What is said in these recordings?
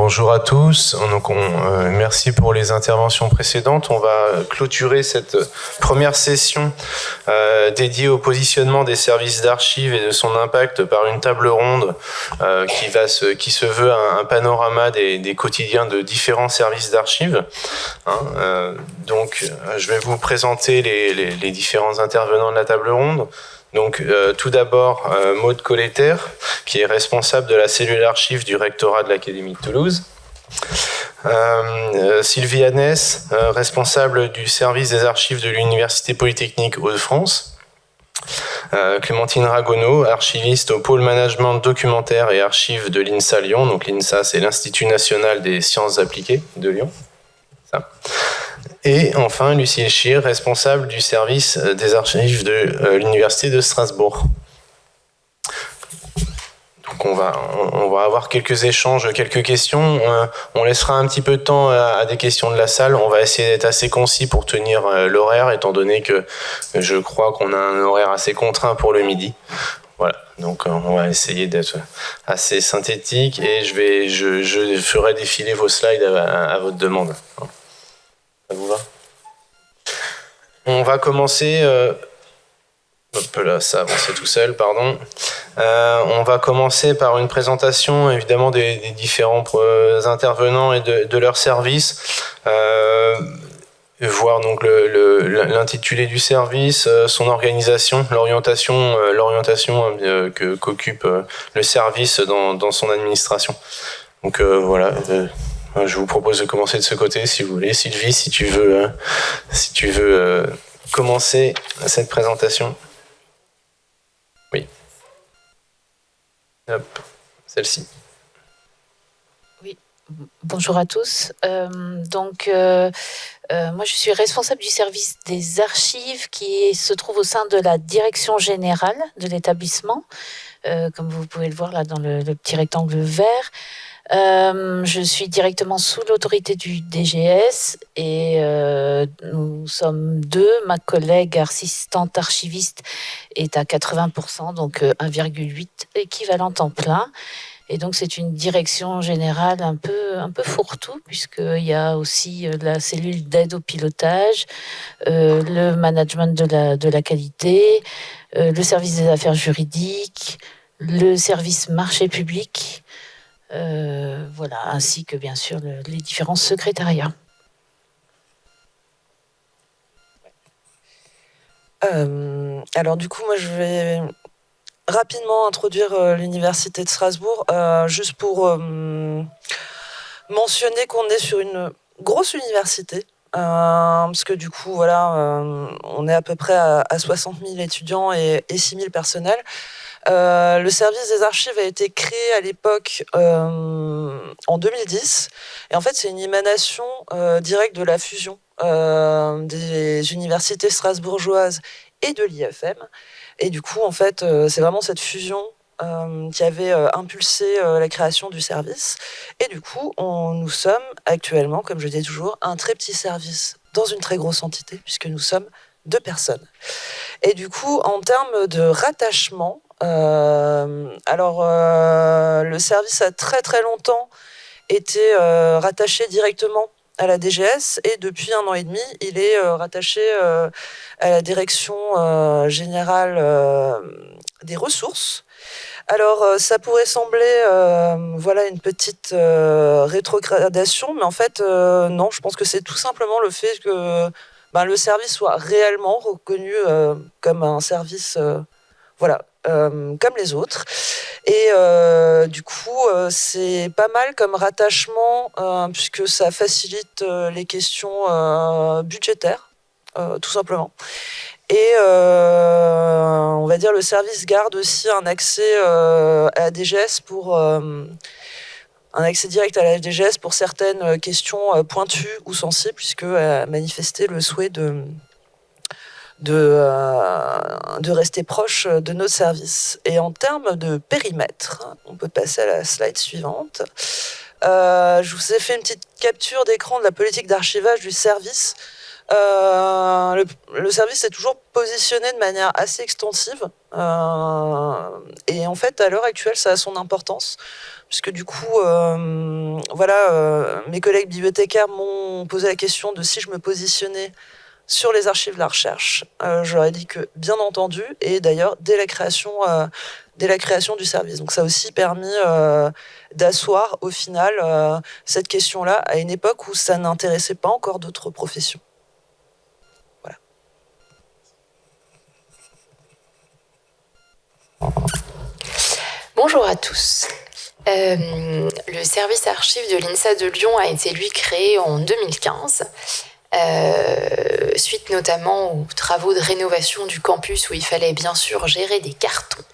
Bonjour à tous. Merci pour les interventions précédentes. On va clôturer cette première session dédiée au positionnement des services d'archives et de son impact par une table ronde qui se veut un panorama des quotidiens de différents services d'archives. Je vais vous présenter les différents intervenants de la table ronde. Donc, tout d'abord, Maude Colletter, qui est responsable de la cellule archives du rectorat de l'Académie de Toulouse. Sylvie Annès, responsable du service des archives de l'Université Polytechnique Hauts-de-France. Clémentine Ragonneau, archiviste au pôle management documentaire et archives de l'INSA Lyon. Donc, l'INSA, c'est l'Institut national des sciences appliquées de Lyon. Ça. Et enfin, Lucille Schir, responsable du service des archives de l'Université de Strasbourg. Donc on va avoir quelques échanges, quelques questions. On laissera un petit peu de temps à des questions de la salle. On va essayer d'être assez concis pour tenir l'horaire, étant donné que je crois qu'on a un horaire assez contraint pour le midi. Voilà, donc on va essayer d'être assez synthétique et je ferai défiler vos slides à votre demande. Ça vous va ? On va commencer... Hop là, ça avance tout seul, pardon. On va commencer par une présentation, évidemment, des différents intervenants et de leur service. Voir donc l'intitulé du service, son organisation, l'orientation qu'occupe le service dans son administration. Donc voilà. Je vous propose de commencer de ce côté, si vous voulez. Sylvie, si tu veux commencer cette présentation. Oui. Hop, celle-ci. Oui, bonjour à tous. Moi, je suis responsable du service des archives qui se trouve au sein de la direction générale de l'établissement, comme vous pouvez le voir là dans le petit rectangle vert. Je suis directement sous l'autorité du DGS et nous sommes deux. Ma collègue assistante archiviste est à 80%, donc 1,8 équivalent temps plein. Et donc c'est une direction générale un peu fourre-tout, puisqu'il y a aussi la cellule d'aide au pilotage, le management de la qualité, le service des affaires juridiques, le service marché public. Voilà, ainsi que bien sûr les différents secrétariats. Alors du coup, moi je vais rapidement introduire l'université de Strasbourg, juste pour mentionner qu'on est sur une grosse université, parce que du coup, voilà, on est à peu près à 60 000 étudiants et 6 000 personnels. Le service des archives a été créé à l'époque en 2010, et en fait c'est une émanation directe de la fusion des universités strasbourgeoises et de l'IFM. Et du coup, en fait, c'est vraiment cette fusion qui avait impulsé la création du service. Et du coup, nous sommes actuellement, comme je dis toujours, un très petit service dans une très grosse entité, puisque nous sommes 2 personnes. Et du coup, en termes de rattachement, le service a très très longtemps été rattaché directement à la DGS, et depuis 1 an et demi, il est rattaché à la direction générale des ressources. Alors, ça pourrait sembler voilà, une petite rétrogradation, mais en fait, non, je pense que c'est tout simplement le fait que le service soit réellement reconnu comme un service voilà, comme les autres. Et du coup, c'est pas mal comme rattachement, puisque ça facilite les questions budgétaires, tout simplement. Et on va dire le service garde aussi un accès à la DGS un accès direct à la DGS pour certaines questions pointues ou sensibles, puisqu'elle a manifesté le souhait de rester proche de nos services. Et en termes de périmètre, on peut passer à la slide suivante. Je vous ai fait une petite capture d'écran de la politique d'archivage du service. Le service est toujours positionné de manière assez extensive. Et en fait, à l'heure actuelle, ça a son importance. Puisque du coup, mes collègues bibliothécaires m'ont posé la question de si je me positionnais sur les archives de la recherche. Je leur ai dit que, bien entendu, et d'ailleurs, dès la création du service. Donc ça a aussi permis d'asseoir, au final, cette question-là à une époque où ça n'intéressait pas encore d'autres professions. Voilà. Bonjour à tous. Le service archives de l'INSA de Lyon a été, lui, créé en 2015, suite notamment aux travaux de rénovation du campus où il fallait bien sûr gérer des cartons.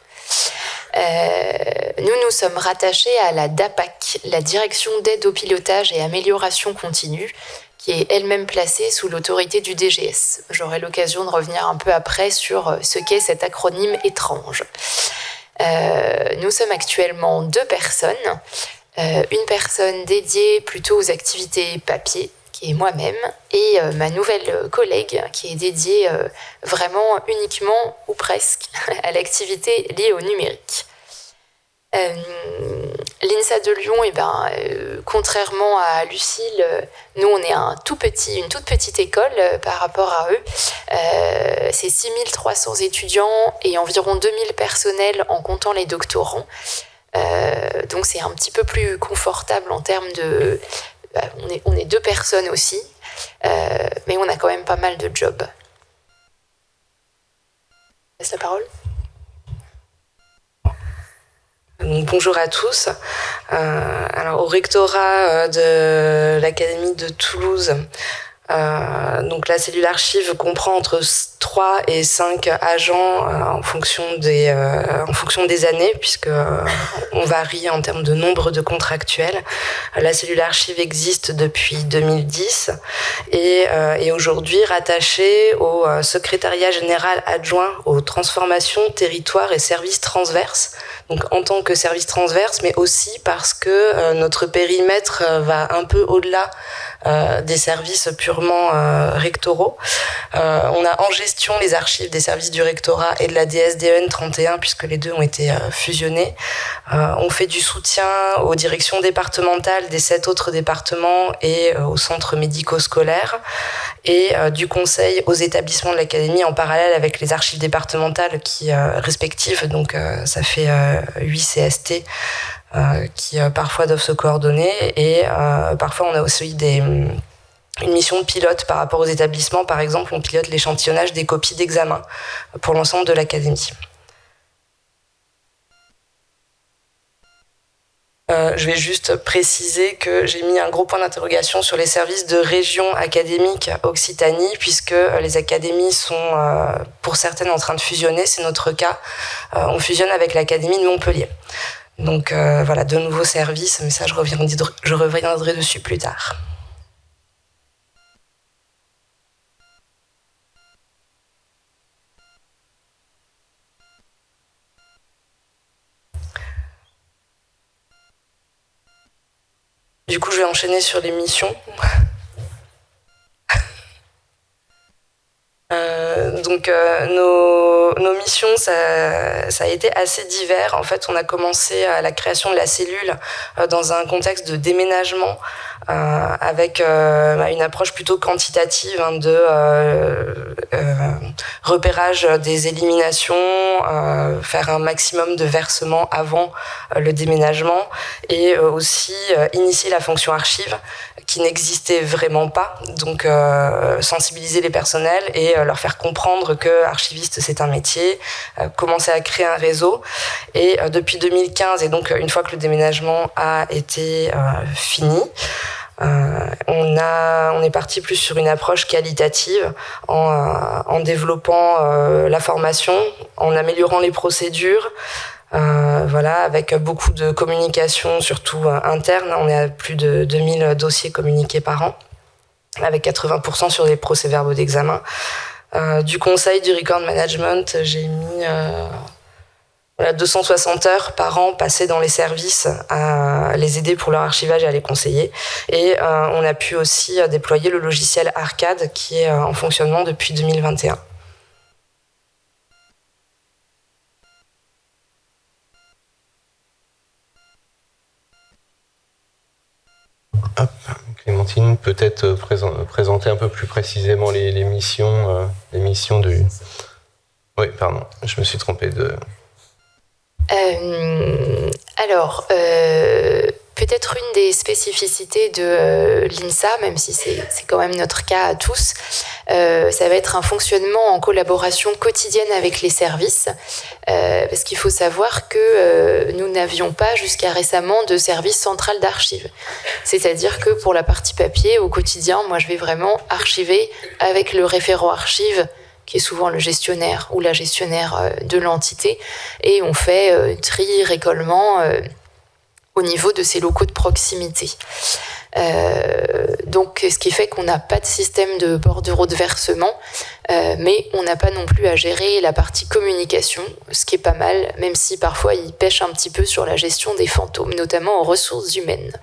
Nous sommes rattachés à la DAPAC, la Direction d'aide au pilotage et amélioration continue, qui est elle-même placée sous l'autorité du DGS. J'aurai l'occasion de revenir un peu après sur ce qu'est cet acronyme étrange. Nous sommes actuellement 2 personnes. Une personne dédiée plutôt aux activités papier, qui est moi-même, et ma nouvelle collègue qui est dédiée vraiment uniquement ou presque à l'activité liée au numérique. L'INSA de Lyon, contrairement à Lucille, nous on est une toute petite école par rapport à eux. C'est 6300 étudiants et environ 2000 personnels en comptant les doctorants. Donc c'est un petit peu plus confortable en termes de... on est 2 personnes aussi, mais on a quand même pas mal de jobs. Je laisse la parole. Bonjour à tous. Alors au rectorat de l'Académie de Toulouse, donc la cellule archive comprend entre 3 et 5 agents en fonction des années, puisque on varie en termes de nombre de contractuels. La cellule archive existe depuis 2010 et est aujourd'hui rattachée au secrétariat général adjoint aux transformations, territoires et services transverses. Donc en tant que service transverse, mais aussi parce que notre périmètre va un peu au-delà des services purement rectoraux. On a en gestion les archives des services du rectorat et de la DSDN 31, puisque les deux ont été fusionnés. On fait du soutien aux directions départementales des 7 autres départements et aux centres médico-scolaires, et du conseil aux établissements de l'académie en parallèle avec les archives départementales respectives. Donc ça fait 8 CST qui parfois doivent se coordonner, et parfois on a aussi une mission de pilote par rapport aux établissements. Par exemple, on pilote l'échantillonnage des copies d'examen pour l'ensemble de l'académie. Je vais juste préciser que j'ai mis un gros point d'interrogation sur les services de région académique Occitanie, puisque les académies sont pour certaines en train de fusionner. C'est notre cas. On fusionne avec l'Académie de Montpellier. Donc voilà, de nouveaux services, mais ça je reviendrai dessus plus tard. Du coup, je vais enchaîner sur les missions. Donc nos missions, ça a été assez divers. En fait, on a commencé à la création de la cellule dans un contexte de déménagement, avec une approche plutôt quantitative de repérage des éliminations, faire un maximum de versements avant le déménagement, et aussi initier la fonction archive qui n'existait vraiment pas, donc sensibiliser les personnels et leur faire comprendre que archiviste c'est un métier, commencer à créer un réseau. Et depuis 2015, et donc une fois que le déménagement a été fini, on est parti plus sur une approche qualitative en développant la formation, en améliorant les procédures, avec beaucoup de communication, surtout interne. On est à plus de 2000 dossiers communiqués par an, avec 80% sur les procès-verbaux d'examen. Du conseil, du record management, j'ai mis 260 heures par an passées dans les services à les aider pour leur archivage et à les conseiller. Et on a pu aussi déployer le logiciel Arcade qui est en fonctionnement depuis 2021. Hop. Clémentine, peut-être présenter un peu plus précisément les missions du... Oui, pardon, je me suis trompé de... Alors, peut-être une des spécificités de l'INSA, même si c'est quand même notre cas à tous, ça va être un fonctionnement en collaboration quotidienne avec les services, parce qu'il faut savoir que nous n'avions pas jusqu'à récemment de service central d'archives. C'est-à-dire que pour la partie papier, au quotidien, moi je vais vraiment archiver avec le référent archive, qui est souvent le gestionnaire ou la gestionnaire de l'entité, et on fait tri, récollement au niveau de ces locaux de proximité. Donc, ce qui fait qu'on n'a pas de système de bordereau de versement, mais on n'a pas non plus à gérer la partie communication, ce qui est pas mal, même si parfois il pêche un petit peu sur la gestion des fantômes, notamment aux ressources humaines.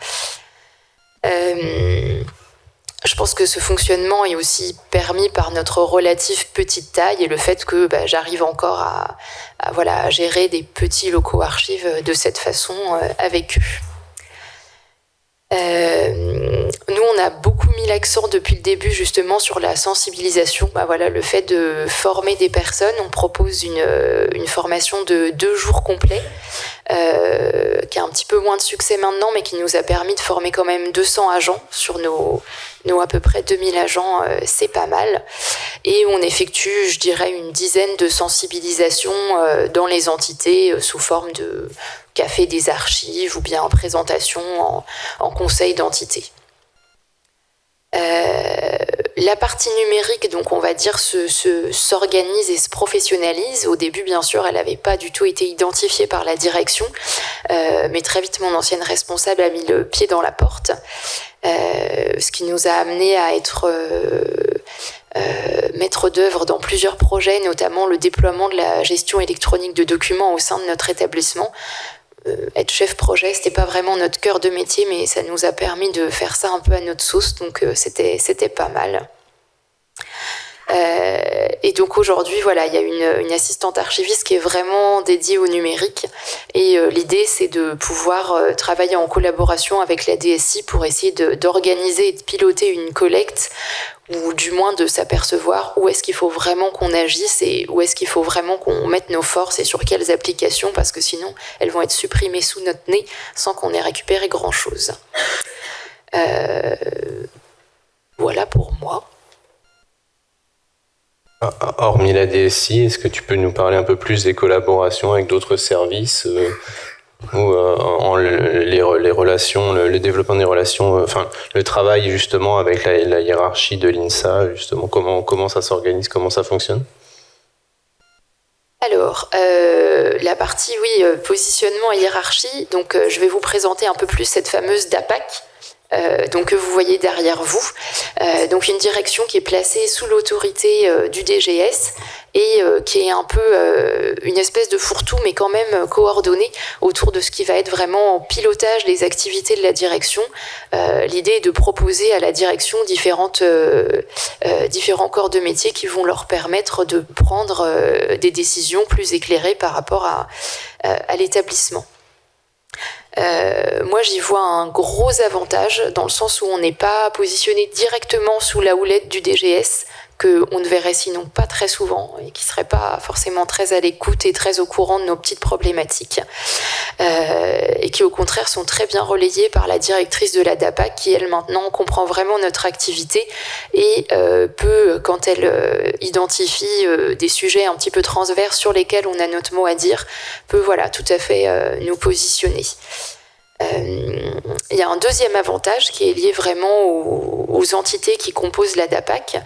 Je pense que ce fonctionnement est aussi permis par notre relative petite taille et le fait que j'arrive encore à gérer des petits locaux archives de cette façon avec eux. Nous, on a beaucoup mis l'accent depuis le début justement sur la sensibilisation. Le fait de former des personnes. On propose une formation de 2 jours complets qui a un petit peu moins de succès maintenant, mais qui nous a permis de former quand même 200 agents sur nos à peu près 2000 agents, c'est pas mal. Et on effectue, je dirais, une dizaine de sensibilisations dans les entités sous forme de café des archives ou bien présentation en conseil d'entité. La partie numérique, donc on va dire, s'organise et se professionnalise. Au début, bien sûr, elle n'avait pas du tout été identifiée par la direction, mais très vite, mon ancienne responsable a mis le pied dans la porte, ce qui nous a amené à être maître d'œuvre dans plusieurs projets, notamment le déploiement de la gestion électronique de documents au sein de notre établissement. Être chef projet, c'était pas vraiment notre cœur de métier, mais ça nous a permis de faire ça un peu à notre sauce, donc c'était pas mal. Et donc aujourd'hui, il y a une assistante archiviste qui est vraiment dédiée au numérique, et l'idée c'est de pouvoir travailler en collaboration avec la DSI pour essayer d'organiser et de piloter une collecte, ou du moins de s'apercevoir où est-ce qu'il faut vraiment qu'on agisse et où est-ce qu'il faut vraiment qu'on mette nos forces et sur quelles applications, parce que sinon elles vont être supprimées sous notre nez sans qu'on ait récupéré grand-chose. Voilà pour moi. Hormis la DSI, est-ce que tu peux nous parler un peu plus des collaborations avec d'autres services ou les relations, le développement des relations, le travail justement avec la hiérarchie de l'INSA, justement, comment ça s'organise, comment ça fonctionne? Alors, la partie, positionnement et hiérarchie, donc je vais vous présenter un peu plus cette fameuse DAPAC, donc que vous voyez derrière vous. Donc une direction qui est placée sous l'autorité du DGS et qui est un peu une espèce de fourre-tout, mais quand même coordonnée autour de ce qui va être vraiment pilotage des activités de la direction. L'idée est de proposer à la direction différents corps de métier qui vont leur permettre de prendre des décisions plus éclairées par rapport à l'établissement. Moi j'y vois un gros avantage dans le sens où on n'est pas positionné directement sous la houlette du DGS, qu'on ne verrait sinon pas très souvent et qui ne serait pas forcément très à l'écoute et très au courant de nos petites problématiques, et qui au contraire sont très bien relayées par la directrice de la DAPAC qui elle maintenant comprend vraiment notre activité et peut, quand elle identifie des sujets un petit peu transverses sur lesquels on a notre mot à dire, peut tout à fait nous positionner. Il y a un deuxième avantage qui est lié vraiment aux entités qui composent la DAPAC,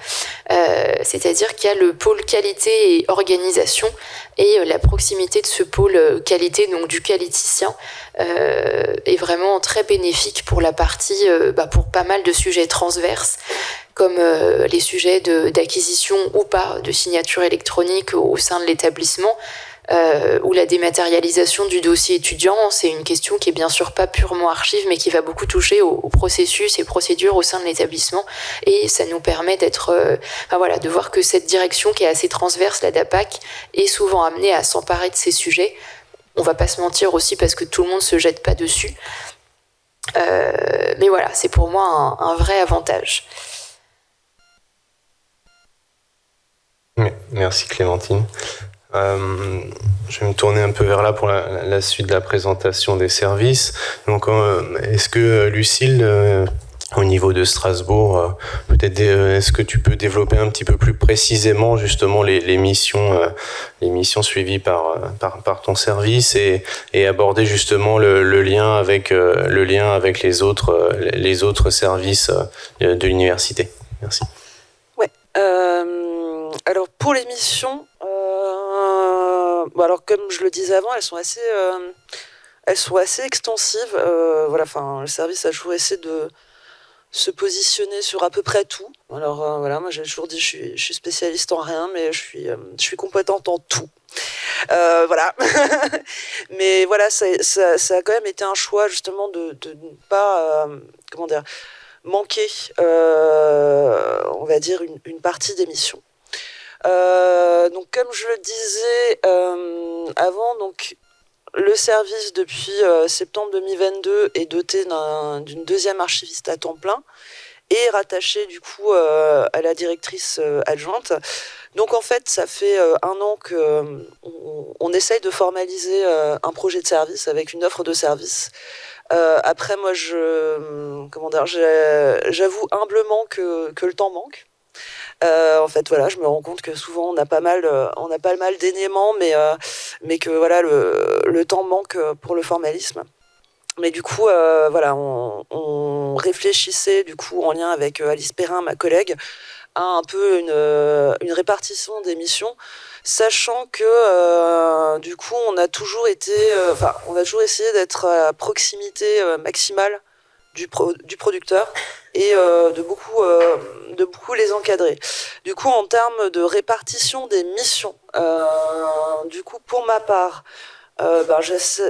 c'est-à-dire qu'il y a le pôle qualité et organisation, et la proximité de ce pôle qualité, donc du qualiticien, est vraiment très bénéfique pour la partie, pour pas mal de sujets transverses, comme les sujets d'acquisition ou pas de signature électronique au sein de l'établissement, ou la dématérialisation du dossier étudiant, c'est une question qui est bien sûr pas purement archive, mais qui va beaucoup toucher au processus et procédures au sein de l'établissement, et ça nous permet de voir que cette direction qui est assez transverse, la DAPAC, est souvent amenée à s'emparer de ces sujets. On va pas se mentir aussi parce que tout le monde se jette pas dessus. Mais voilà, c'est pour moi un vrai avantage. Merci Clémentine. Je vais me tourner un peu vers là pour la suite de la présentation des services. Donc, est-ce que Lucille, au niveau de Strasbourg, peut-être est-ce que tu peux développer un petit peu plus précisément justement les missions suivies par ton service et aborder justement le lien avec les autres services de l'université. Merci. Ouais. Alors pour les missions, alors comme je le disais avant, elles sont assez extensives. Le service a toujours essayé de se positionner sur à peu près tout. Alors moi j'ai toujours dit je suis spécialiste en rien, mais je suis compétente en tout. Voilà. Mais voilà, ça a quand même été un choix justement de ne pas manquer, on va dire, une partie des missions. Donc comme je le disais avant, donc le service depuis septembre 2022 est doté d'une deuxième archiviste à temps plein et rattaché du coup à la directrice adjointe. Donc en fait, ça fait un an qu'on essaye de formaliser un projet de service avec une offre de service. Après, moi, j'avoue humblement que le temps manque. En fait, voilà, je me rends compte que souvent on a pas mal d'éléments, mais que voilà, le temps manque pour le formalisme. Mais du coup, on réfléchissait du coup en lien avec Alice Perrin, ma collègue, à un peu une répartition des missions, sachant que du coup on a toujours essayé d'être à proximité maximale du producteur et de beaucoup les encadrer. Du coup, en termes de répartition des missions, du coup, pour ma part,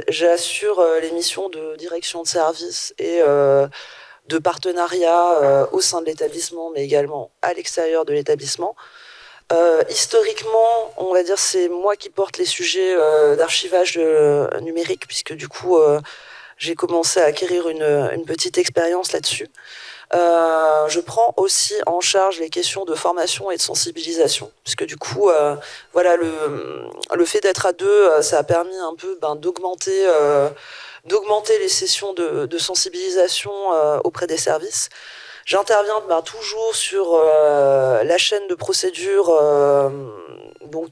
j'assure les missions de direction de service et de partenariat au sein de l'établissement, mais également à l'extérieur de l'établissement. Historiquement, on va dire, c'est moi qui porte les sujets d'archivage numérique, puisque du coup, j'ai commencé à acquérir une petite expérience là-dessus. Je prends aussi en charge les questions de formation et de sensibilisation, puisque du coup, le fait d'être à deux, ça a permis un peu d'augmenter les sessions de sensibilisation auprès des services. J'interviens toujours sur la chaîne de procédure,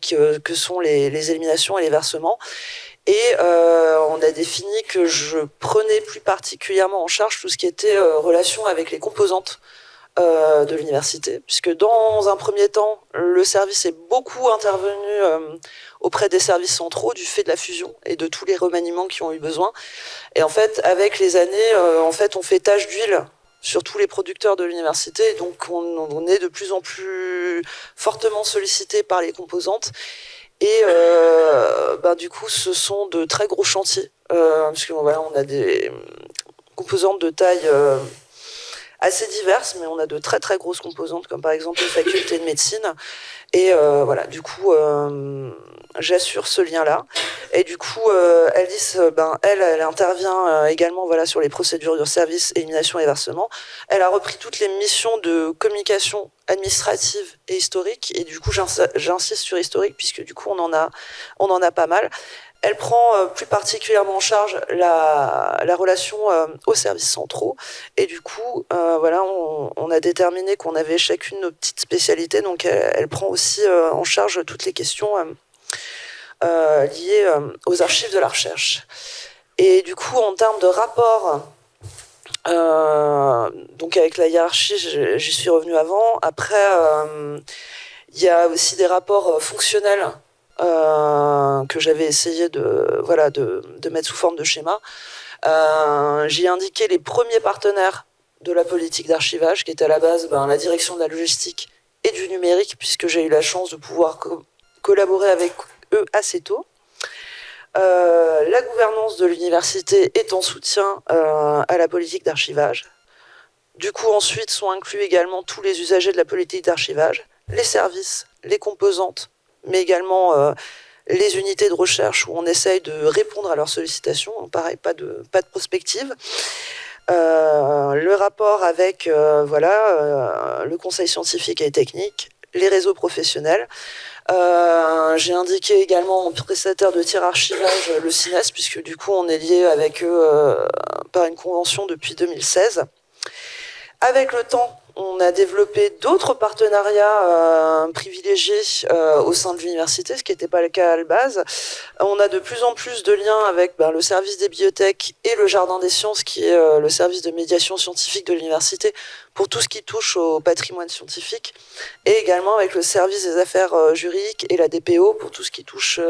que sont les éliminations et les versements. Et on a défini que je prenais plus particulièrement en charge tout ce qui était relation avec les composantes de l'université, puisque dans un premier temps, le service est beaucoup intervenu auprès des services centraux du fait de la fusion et de tous les remaniements qui ont eu besoin. Et en fait, avec les années, on fait tache d'huile sur tous les producteurs de l'université, donc on est de plus en plus fortement sollicité par les composantes. Et du coup, ce sont de très gros chantiers, parce que voilà, on a des composantes de taille assez diverses, mais on a de très très grosses composantes, comme par exemple les facultés de médecine. Et voilà, du coup, j'assure ce lien-là. Et du coup, Alice, elle intervient également sur les procédures de service, élimination et versement. Elle a repris toutes les missions de communication administrative et historique. Et du coup, j'insiste sur historique, puisque du coup, on en a pas mal. Elle prend plus particulièrement en charge la relation aux services centraux. Et du coup, on a déterminé qu'on avait chacune nos petites spécialités. Donc, elle prend aussi en charge toutes les questions liées aux archives de la recherche. Et du coup, en termes de rapport, donc avec la hiérarchie, j'y suis revenue avant. Après, il y a aussi des rapports fonctionnels que j'avais essayé de mettre sous forme de schéma. J'ai indiqué les premiers partenaires de la politique d'archivage, qui était à la base la direction de la logistique et du numérique, puisque j'ai eu la chance de pouvoir collaborer avec eux assez tôt. la gouvernance de l'université est en soutien à la politique d'archivage. Du coup, ensuite, sont inclus également tous les usagers de la politique d'archivage, les services, les composantes, mais également les unités de recherche où on essaye de répondre à leurs sollicitations. Pareil, pas de prospective. Le rapport avec le conseil scientifique et technique, les réseaux professionnels. J'ai indiqué également en prestataire de tir archivage le CINES, puisque du coup on est lié avec eux par une convention depuis 2016. Avec le temps, on a développé d'autres partenariats privilégiés au sein de l'université, ce qui n'était pas le cas à la base. On a de plus en plus de liens avec le service des bibliothèques et le Jardin des Sciences, qui est le service de médiation scientifique de l'université, pour tout ce qui touche au patrimoine scientifique, et également avec le service des affaires juridiques et la DPO, pour tout ce qui touche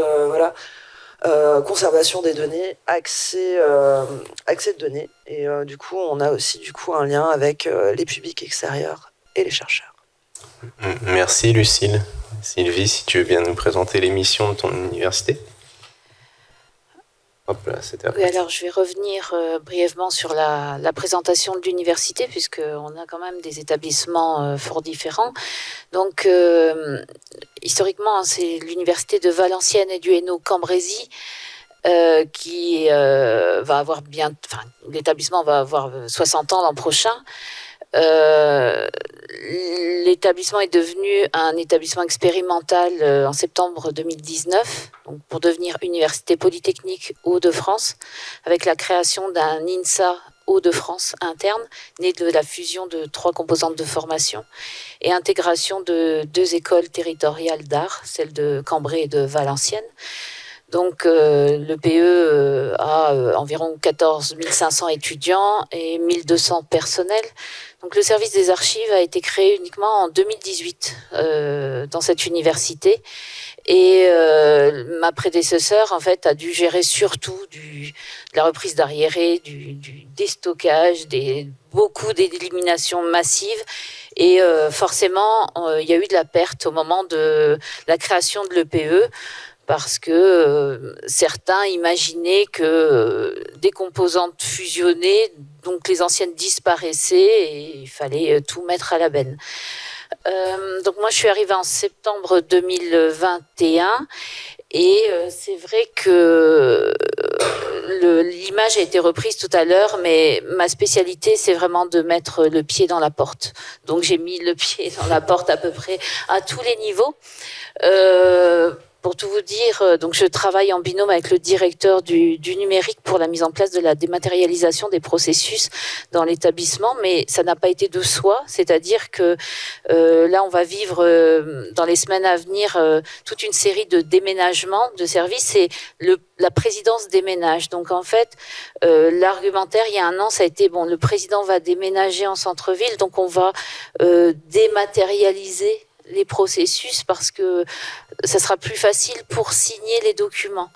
conservation des données, accès de données. Et du coup, on a aussi un lien avec les publics extérieurs et les chercheurs. Merci Lucille. Sylvie, si tu veux bien nous présenter les missions de ton université. Hop là, c'était oui, alors je vais revenir brièvement sur la présentation de l'université, puisqu'on a quand même des établissements fort différents. Donc, historiquement, c'est l'université de Valenciennes et du Hainaut-Cambrésis qui va avoir l'établissement va avoir 60 ans l'an prochain. L'établissement est devenu un établissement expérimental en septembre 2019, donc pour devenir Université Polytechnique Hauts-de-France, avec la création d'un INSA Hauts-de-France interne, né de la fusion de 3 composantes de formation, et intégration de 2 écoles territoriales d'art, celle de Cambrai et de Valenciennes. Donc le PE a environ 14 500 étudiants et 1200 personnels. Donc le service des archives a été créé uniquement en 2018 dans cette université. Et ma prédécesseur, en fait, a dû gérer surtout de la reprise d'arriérés, du déstockage, beaucoup d'éliminations massives. Et forcément, il y a eu de la perte au moment de la création de l'EPE, parce que certains imaginaient que des composantes fusionnaient, donc les anciennes disparaissaient et il fallait tout mettre à la benne. Donc moi, je suis arrivée en septembre 2021 et c'est vrai que l'image a été reprise tout à l'heure, mais ma spécialité, c'est vraiment de mettre le pied dans la porte. Donc j'ai mis le pied dans la porte à peu près à tous les niveaux. Pour tout vous dire, donc je travaille en binôme avec le directeur du numérique pour la mise en place de la dématérialisation des processus dans l'établissement, mais ça n'a pas été de soi, c'est-à-dire que là, on va vivre dans les semaines à venir toute une série de déménagements de services et la présidence déménage. Donc en fait, l'argumentaire, il y a un an, ça a été, le président va déménager en centre-ville, donc on va dématérialiser les processus parce que ça sera plus facile pour signer les documents.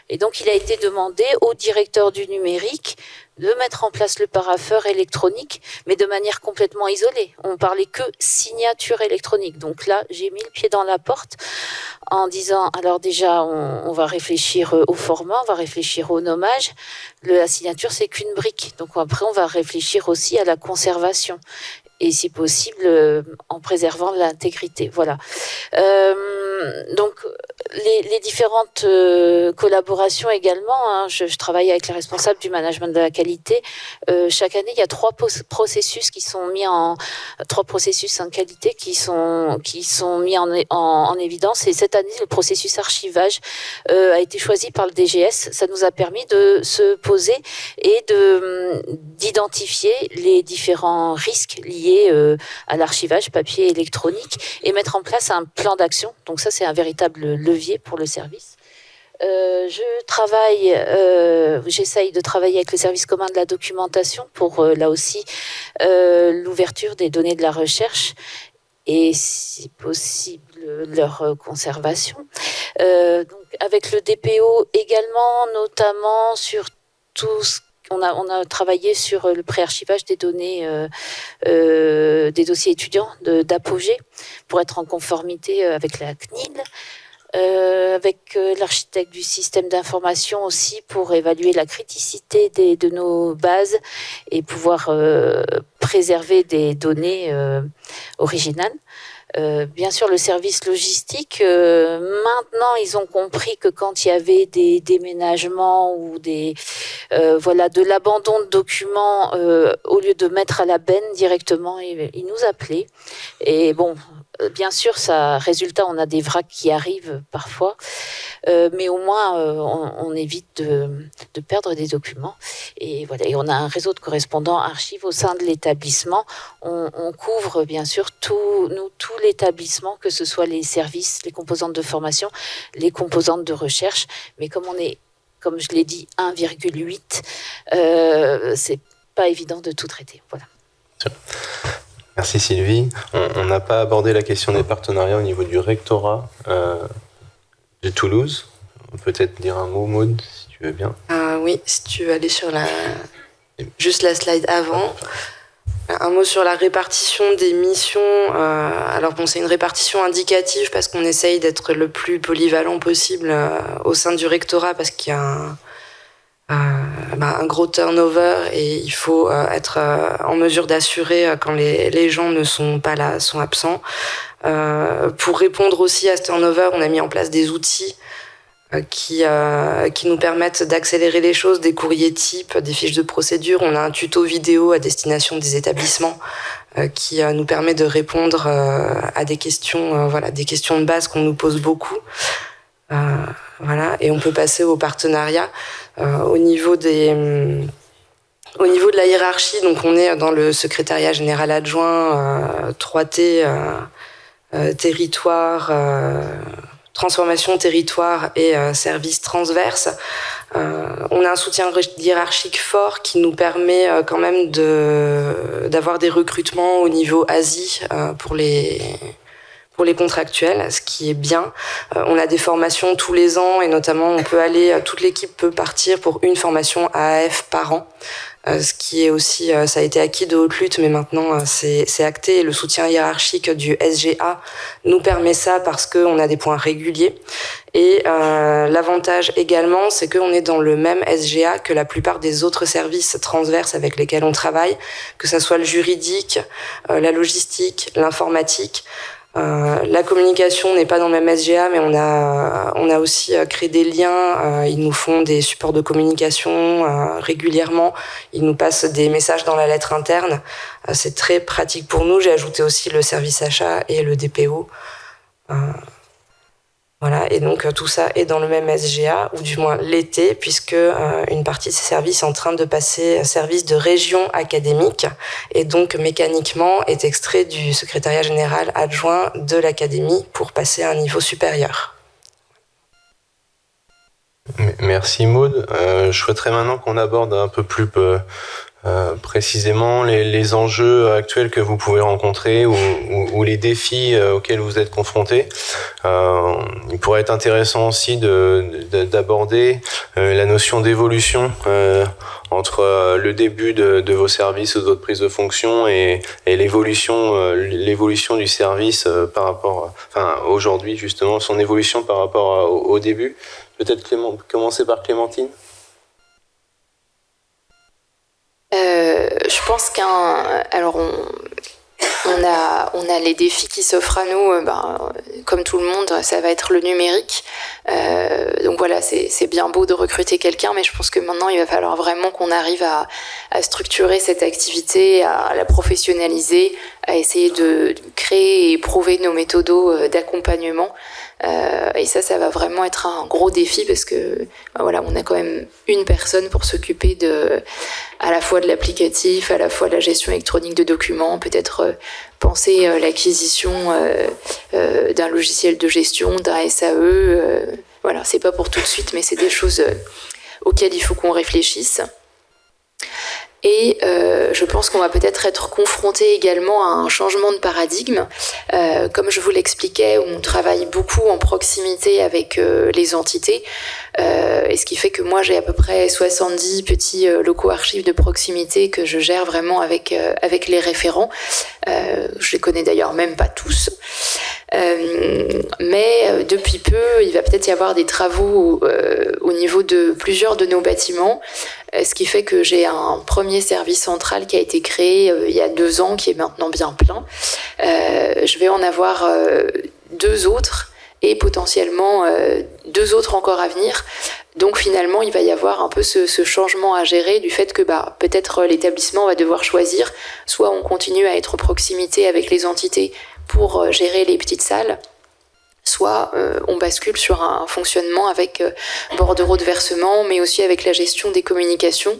Et donc, il a été demandé au directeur du numérique de mettre en place le parapheur électronique, mais de manière complètement isolée. On parlait que signature électronique. Donc là, j'ai mis le pied dans la porte en disant, alors déjà, on va réfléchir au format, on va réfléchir au nommage. La signature, c'est qu'une brique. Donc après, on va réfléchir aussi à la conservation. Et si possible, en préservant l'intégrité. Voilà. Donc, les différentes collaborations également, je travaille avec les responsables du management de la qualité. Chaque année, il y a 3 processus qui sont mis 3 processus en qualité qui sont mis en évidence. Et cette année, le processus archivage a été choisi par le DGS. Ça nous a permis de se poser et d'identifier les différents risques liés à l'archivage papier électronique et mettre en place un plan d'action. Donc ça, c'est un véritable levier pour le service. J'essaye de travailler avec le service commun de la documentation pour, là aussi, l'ouverture des données de la recherche et, si possible, leur conservation. Donc, avec le DPO également, notamment sur tout ce on a travaillé sur le préarchivage des données des dossiers étudiants d'Apogée pour être en conformité avec la CNIL. avec l'architecte du système d'information aussi pour évaluer la criticité de nos bases et pouvoir préserver des données originales. Bien sûr, le service logistique, maintenant, ils ont compris que quand il y avait des déménagements ou de l'abandon de documents, au lieu de mettre à la benne directement, ils nous appelaient. Et bon, bien sûr, résultat, on a des vracs qui arrivent parfois, mais au moins, on évite de perdre des documents. Et voilà, et on a un réseau de correspondants archives au sein de l'établissement. On couvre bien sûr tout l'établissement, que ce soit les services, les composantes de formation, les composantes de recherche. Mais comme on est, comme je l'ai dit, 1,8, c'est pas évident de tout traiter. Voilà. Merci Sylvie. On n'a pas abordé la question des partenariats au niveau du rectorat de Toulouse. Peut-être dire un mot, Maud, si tu veux bien. Oui, si tu veux aller sur juste la slide avant. Un mot sur la répartition des missions. Alors bon, c'est une répartition indicative parce qu'on essaye d'être le plus polyvalent possible au sein du rectorat parce qu'il y a un gros turnover et il faut être en mesure d'assurer quand les gens ne sont pas là, sont absents. Pour répondre aussi à ce turnover, on a mis en place des outils qui nous permettent d'accélérer les choses, des courriers types, des fiches de procédure. On a un tuto vidéo à destination des établissements qui nous permet de répondre à des questions, des questions de base qu'on nous pose beaucoup. Et on peut passer au partenariat. Au niveau de la hiérarchie, donc on est dans le secrétariat général adjoint, 3T, territoire, transformation territoire et services transverses. On a un soutien hiérarchique fort qui nous permet quand même d'avoir des recrutements au niveau Asie pour les contractuels, ce qui est bien. On a des formations tous les ans et notamment toute l'équipe peut partir pour une formation AAF par an. Ce qui est aussi, ça a été acquis de haute lutte, mais maintenant c'est acté. Et le soutien hiérarchique du SGA nous permet ça parce qu'on a des points réguliers. Et l'avantage également, c'est qu'on est dans le même SGA que la plupart des autres services transverses avec lesquels on travaille, que ça soit le juridique, la logistique, l'informatique. La communication n'est pas dans le même SGA, mais on a aussi créé des liens. Ils nous font des supports de communication régulièrement. Ils nous passent des messages dans la lettre interne. C'est très pratique pour nous. J'ai ajouté aussi le service achat et le DPO. Et donc tout ça est dans le même SGA, ou du moins l'été, puisque une partie de ces services est en train de passer service de région académique, et donc mécaniquement est extrait du secrétariat général adjoint de l'académie pour passer à un niveau supérieur. Merci Maud. Je souhaiterais maintenant qu'on aborde un peu plus précisément les enjeux actuels que vous pouvez rencontrer ou les défis auxquels vous êtes confrontés. Il pourrait être intéressant aussi d'aborder la notion d'évolution entre le début de vos services ou d'autres prises de fonction et l'évolution du service par rapport, aujourd'hui justement, son évolution par rapport au début. Peut-être commencer par Clémentine. Je pense on a les défis qui s'offrent à nous, comme tout le monde, ça va être le numérique. Donc voilà, c'est bien beau de recruter quelqu'un, mais je pense que maintenant il va falloir vraiment qu'on arrive à structurer cette activité, à la professionnaliser, à essayer de créer et prouver nos méthodos d'accompagnement. Et ça va vraiment être un gros défi parce que on a quand même une personne pour s'occuper à la fois de l'applicatif, à la fois de la gestion électronique de documents, peut-être penser l'acquisition d'un logiciel de gestion, d'un SAE. C'est pas pour tout de suite, mais c'est des choses auxquelles il faut qu'on réfléchisse. Et je pense qu'on va peut-être être confronté également à un changement de paradigme. Comme je vous l'expliquais, on travaille beaucoup en proximité avec les entités, et ce qui fait que moi j'ai à peu près 70 petits locaux archives de proximité que je gère vraiment avec les référents. Je les connais d'ailleurs même pas tous. Mais depuis peu, il va peut-être y avoir des travaux au niveau de plusieurs de nos bâtiments, ce qui fait que j'ai un premier service central qui a été créé il y a 2 ans, qui est maintenant bien plein. Je vais en avoir 2 autres et potentiellement 2 autres encore à venir. Donc finalement, il va y avoir un peu ce changement à gérer du fait que peut-être l'établissement va devoir choisir, soit on continue à être en proximité avec les entités pour gérer les petites salles, soit on bascule sur un fonctionnement avec bordereau de versement, mais aussi avec la gestion des communications.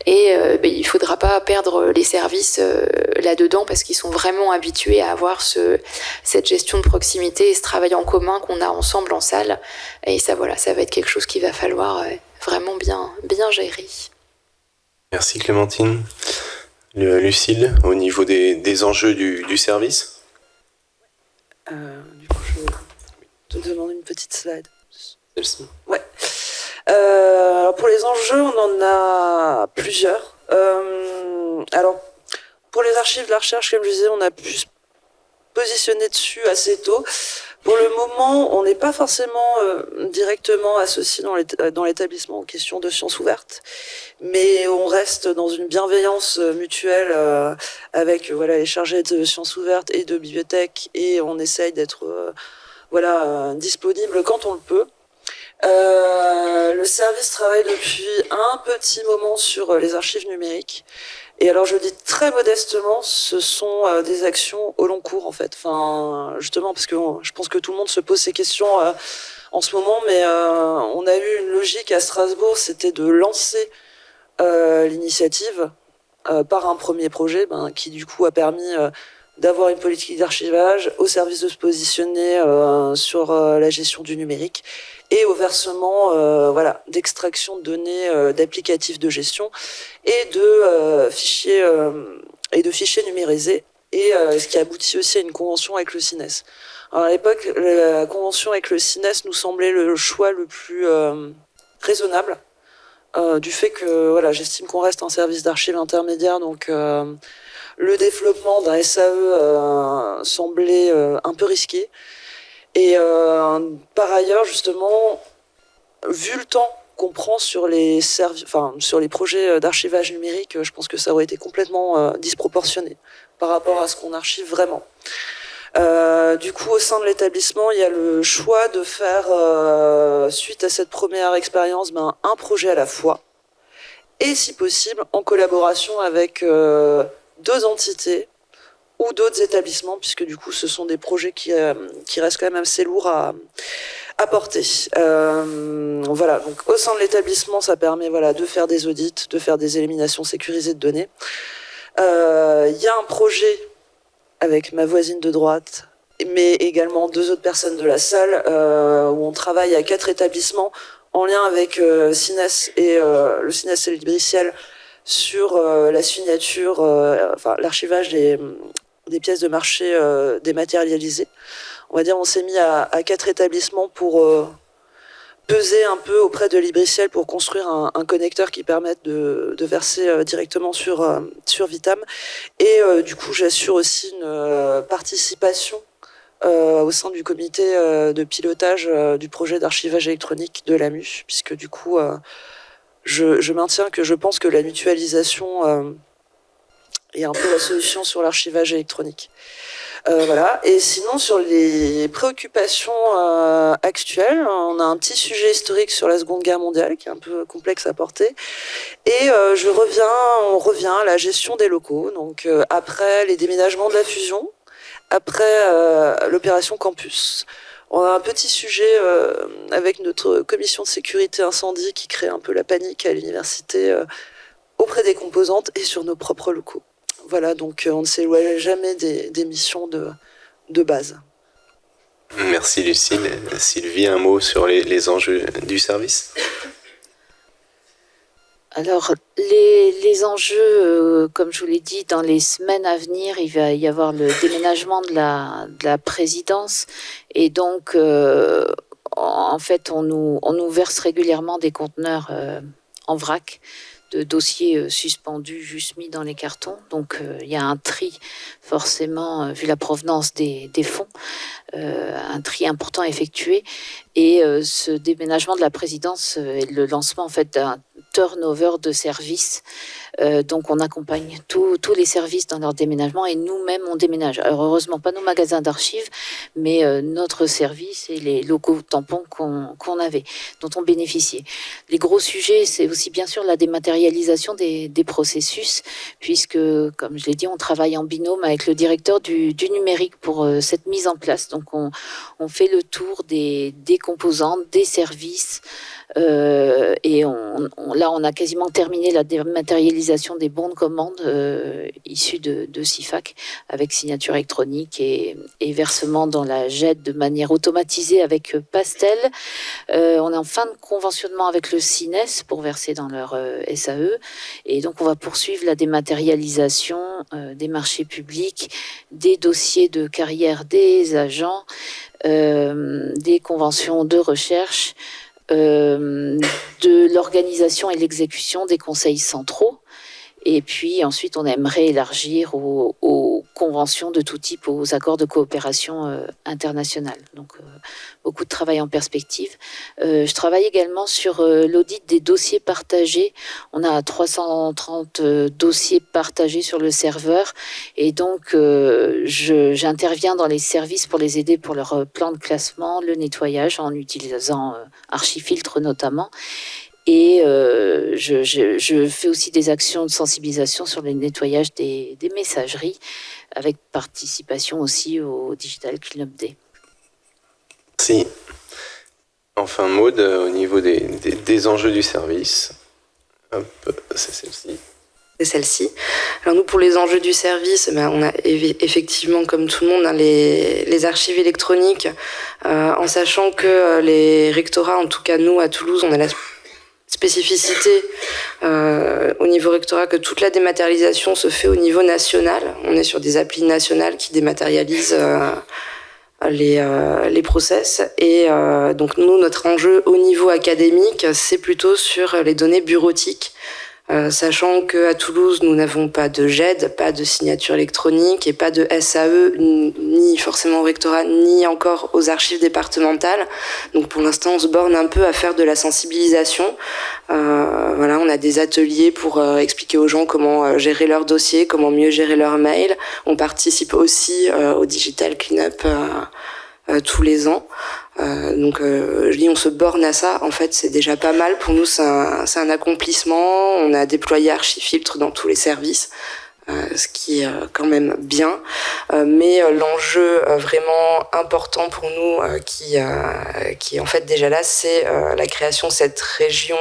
Et il ne faudra pas perdre les services là-dedans parce qu'ils sont vraiment habitués à avoir cette gestion de proximité et ce travail en commun qu'on a ensemble en salle. Et ça, voilà, ça va être quelque chose qu'il va falloir vraiment bien gérer. Merci Clémentine. Lucille, au niveau des enjeux du service? Du coup, je te demande une petite slide. Celle-ci. Ouais. Alors pour les enjeux, on en a plusieurs. Alors, pour les archives de la recherche, comme je disais, on a pu se positionner dessus assez tôt. Pour le moment, on n'est pas forcément directement associé dans l'établissement aux questions de sciences ouvertes, mais on reste dans une bienveillance mutuelle avec les chargés de sciences ouvertes et de bibliothèque, et on essaye d'être disponible quand on le peut. Le service travaille depuis un petit moment sur les archives numériques. Et alors je dis très modestement, ce sont des actions au long cours en fait. Enfin, justement parce que je pense que tout le monde se pose ces questions en ce moment, mais on a eu une logique à Strasbourg, c'était de lancer l'initiative par un premier projet qui du coup a permis d'avoir une politique d'archivage, au service de se positionner sur la gestion du numérique et au versement d'extraction de données d'applicatifs de gestion et de fichiers numérisés, et ce qui aboutit aussi à une convention avec le CINES. Alors à l'époque, la convention avec le CINES nous semblait le choix le plus raisonnable, du fait que j'estime qu'on reste un service d'archives intermédiaire, donc le développement d'un SAE semblait un peu risqué. Et par ailleurs, justement, vu le temps qu'on prend sur les projets d'archivage numérique, je pense que ça aurait été complètement disproportionné par rapport à ce qu'on archive vraiment. Du coup, au sein de l'établissement, il y a le choix de faire, suite à cette première expérience, un projet à la fois, et si possible, en collaboration avec d'autres entités ou d'autres établissements, puisque du coup ce sont des projets qui restent quand même assez lourds à porter. Donc au sein de l'établissement, ça permet de faire des audits, de faire des éliminations sécurisées de données. Il y a un projet avec ma voisine de droite, mais également 2 autres personnes de la salle, où on travaille à 4 établissements en lien avec CINES et le CINES et le Libriciel sur la signature, l'archivage des pièces de marché dématérialisées. On va dire, on s'est mis à 4 établissements pour peser un peu auprès de Libriciel pour construire un connecteur qui permette de verser directement sur Vitam. Et du coup, j'assure aussi une participation au sein du comité de pilotage du projet d'archivage électronique de l'AMU, puisque du coup, je maintiens que je pense que la mutualisation est un peu la solution sur l'archivage électronique. Et sinon, sur les préoccupations actuelles, on a un petit sujet historique sur la Seconde Guerre mondiale qui est un peu complexe à porter. Et on revient à la gestion des locaux. Donc après les déménagements de la fusion, après l'opération Campus, on a un petit sujet avec notre commission de sécurité incendie qui crée un peu la panique à l'université auprès des composantes et sur nos propres locaux. Voilà, donc on ne s'éloigne jamais des missions de base. Merci Lucille. Sylvie, un mot sur les enjeux du service? Alors, les enjeux, comme je vous l'ai dit, dans les semaines à venir, il va y avoir le déménagement de la présidence. Et donc, en fait, on nous verse régulièrement des conteneurs en vrac, de dossiers suspendus, juste mis dans les cartons. Donc, il y a un tri, forcément, vu la provenance des fonds, un tri important à effectuer. Et ce déménagement de la présidence est le lancement, en fait, d'un turnover de services. Donc, on accompagne tous les services dans leur déménagement et nous-mêmes, on déménage. Alors, heureusement, pas nos magasins d'archives, mais notre service et les locaux tampons qu'on avait, dont on bénéficiait. Les gros sujets, c'est aussi bien sûr la dématérialisation des processus, puisque, comme je l'ai dit, on travaille en binôme avec le directeur du numérique pour cette mise en place. Donc, on fait le tour des composantes, des services, et là, on a quasiment terminé la dématérialisation des bons de commande issus de CIFAC avec signature électronique et versement dans la JET de manière automatisée avec Pastel. On est en fin de conventionnement avec le CINES pour verser dans leur SAE. Et donc, on va poursuivre la dématérialisation des marchés publics, des dossiers de carrière des agents, des conventions de recherche, de l'organisation et l'exécution des conseils centraux. Et puis ensuite, on aimerait élargir aux conventions de tout type, aux accords de coopération internationale. Donc, beaucoup de travail en perspective. Je travaille également sur l'audit des dossiers partagés. On a 330 dossiers partagés sur le serveur. Et donc, j'interviens dans les services pour les aider pour leur plan de classement, le nettoyage, en utilisant Archifiltre notamment. Et je fais aussi des actions de sensibilisation sur le nettoyage des messageries, avec participation aussi au Digital Cleanup Day. Merci. Enfin, Maud, au niveau des enjeux du service, hop, c'est celle-ci. C'est celle-ci. Alors nous, pour les enjeux du service, on a effectivement, comme tout le monde, les archives électroniques, en sachant que les rectorats, en tout cas nous à Toulouse, on a la spécificité au niveau rectorat que toute la dématérialisation se fait au niveau national. On est sur des applis nationales qui dématérialisent les process. Et donc nous, notre enjeu au niveau académique, c'est plutôt sur les données bureautiques. Sachant qu'à Toulouse, nous n'avons pas de GED, pas de signature électronique et pas de SAE, ni forcément au rectorat, ni encore aux archives départementales. Donc pour l'instant, on se borne un peu à faire de la sensibilisation. Voilà, on a des ateliers pour expliquer aux gens comment gérer leur dossier, comment mieux gérer leur mail. On participe aussi au Digital Cleanup tous les ans. Donc je dis on se borne à ça, en fait c'est déjà pas mal pour nous, c'est un accomplissement. On a déployé Archifiltre dans tous les services, ce qui est quand même bien, mais l'enjeu vraiment important pour nous qui est en fait déjà là, c'est la création de cette région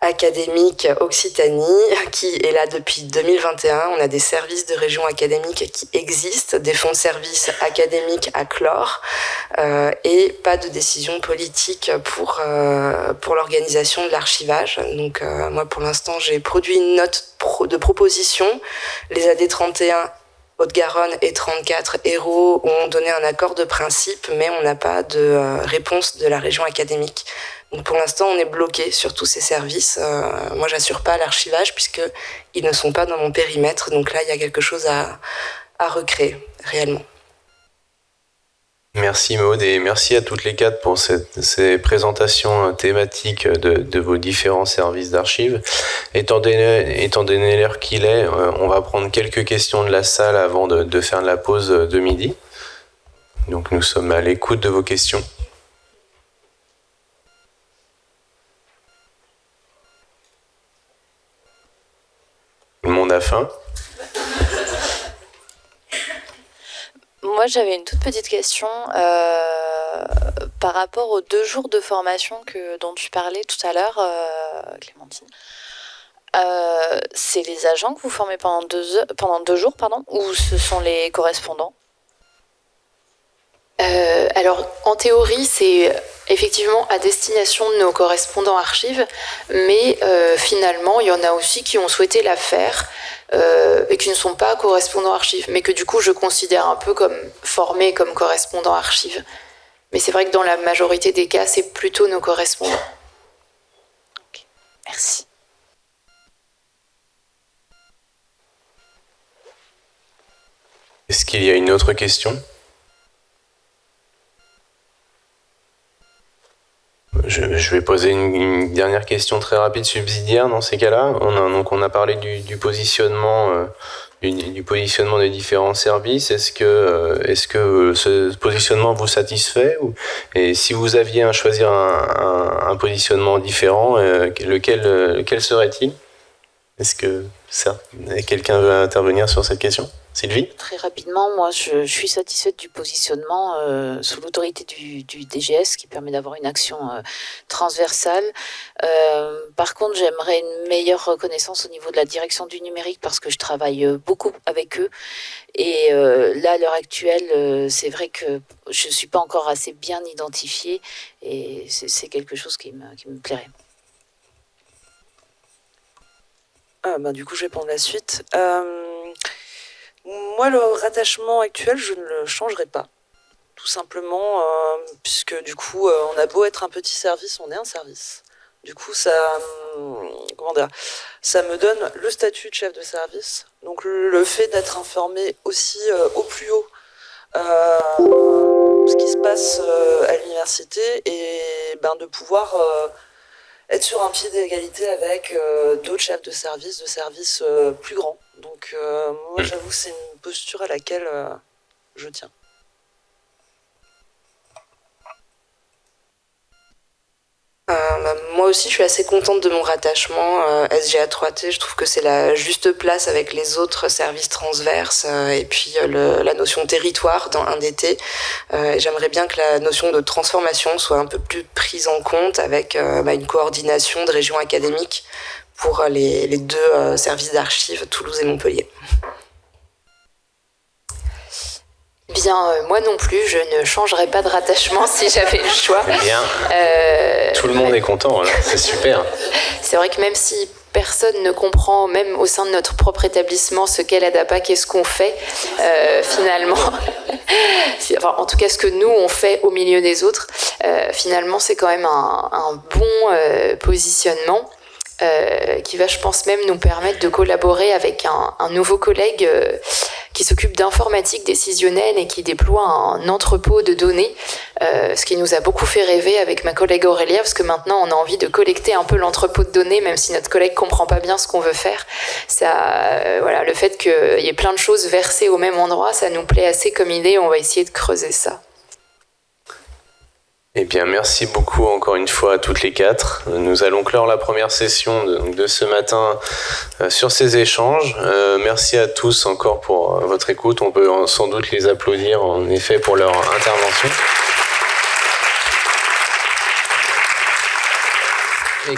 académique Occitanie qui est là depuis 2021. On a des services de région académique qui existent, des fonds de services académiques à clore, et pas de décision politique pour l'organisation de l'archivage. Donc moi pour l'instant j'ai produit une note de proposition. Les AD 31 Haute-Garonne et 34 Hérault ont donné un accord de principe, mais on n'a pas de réponse de la région académique. Donc pour l'instant, on est bloqué sur tous ces services. Moi, j'assure pas l'archivage puisqu'ils ne sont pas dans mon périmètre. Donc là, il y a quelque chose à recréer réellement. Merci Maud et merci à toutes les quatre pour ces présentations thématiques de vos différents services d'archives. Étant donné l'heure qu'il est, on va prendre quelques questions de la salle avant de faire la pause de midi. Donc nous sommes à l'écoute de vos questions. Tout le monde a faim ? Moi, j'avais une toute petite question par rapport aux 2 jours de formation dont tu parlais tout à l'heure, Clémentine. C'est les agents que vous formez pendant 2 jours, ou ce sont les correspondants ? Alors, en théorie, c'est effectivement à destination de nos correspondants archives, mais finalement, il y en a aussi qui ont souhaité la faire et qui ne sont pas correspondants archives, mais que du coup, je considère un peu comme formés comme correspondants archives. Mais c'est vrai que dans la majorité des cas, c'est plutôt nos correspondants. Okay. Merci. qu'il y a une autre question. Je vais poser une dernière question très rapide subsidiaire dans ces cas-là. On a parlé du positionnement, du positionnement des différents services. Est-ce que ce positionnement vous satisfait et si vous aviez à choisir un positionnement différent, lequel serait-il? Est-ce que quelqu'un veut intervenir sur cette question? Sylvie? Très rapidement, moi je suis satisfaite du positionnement sous l'autorité du DGS qui permet d'avoir une action transversale. Par contre, j'aimerais une meilleure reconnaissance au niveau de la direction du numérique parce que je travaille beaucoup avec eux. Et là, à l'heure actuelle, c'est vrai que je ne suis pas encore assez bien identifiée et c'est quelque chose qui me plairait. Du coup, je vais prendre la suite. Moi, le rattachement actuel, je ne le changerai pas. Tout simplement, puisque du coup, on a beau être un petit service, on est un service. Du coup, ça me donne le statut de chef de service. Donc, le fait d'être informé aussi au plus haut ce qui se passe à l'université et de pouvoir être sur un pied d'égalité avec d'autres chefs de service plus grands. Donc moi j'avoue que c'est une posture à laquelle je tiens. Moi aussi, je suis assez contente de mon rattachement SGA 3T. Je trouve que c'est la juste place avec les autres services transverses et puis la notion de territoire dans un DT. J'aimerais bien que la notion de transformation soit un peu plus prise en compte avec une coordination de régions académiques pour les deux services d'archives, Toulouse et Montpellier. Bien, moi non plus, je ne changerais pas de rattachement si j'avais le choix. Bien. Tout le monde est content, alors. C'est super. C'est vrai que même si personne ne comprend, même au sein de notre propre établissement, ce qu'est la DAPAC et ce qu'on fait, finalement, enfin, en tout cas ce que nous on fait au milieu des autres, finalement c'est quand même un bon positionnement. Qui va, je pense, même nous permettre de collaborer avec un nouveau collègue qui s'occupe d'informatique décisionnelle et qui déploie un entrepôt de données, ce qui nous a beaucoup fait rêver avec ma collègue Aurélia, parce que maintenant on a envie de collecter un peu l'entrepôt de données, même si notre collègue comprend pas bien ce qu'on veut faire. Ça, voilà, le fait qu'il y ait plein de choses versées au même endroit, ça nous plaît assez comme idée, on va essayer de creuser ça. Eh bien, merci beaucoup encore une fois à toutes les quatre. Nous allons clore la première session de ce matin sur ces échanges. Merci à tous encore pour votre écoute. On peut sans doute les applaudir en effet pour leur intervention. Et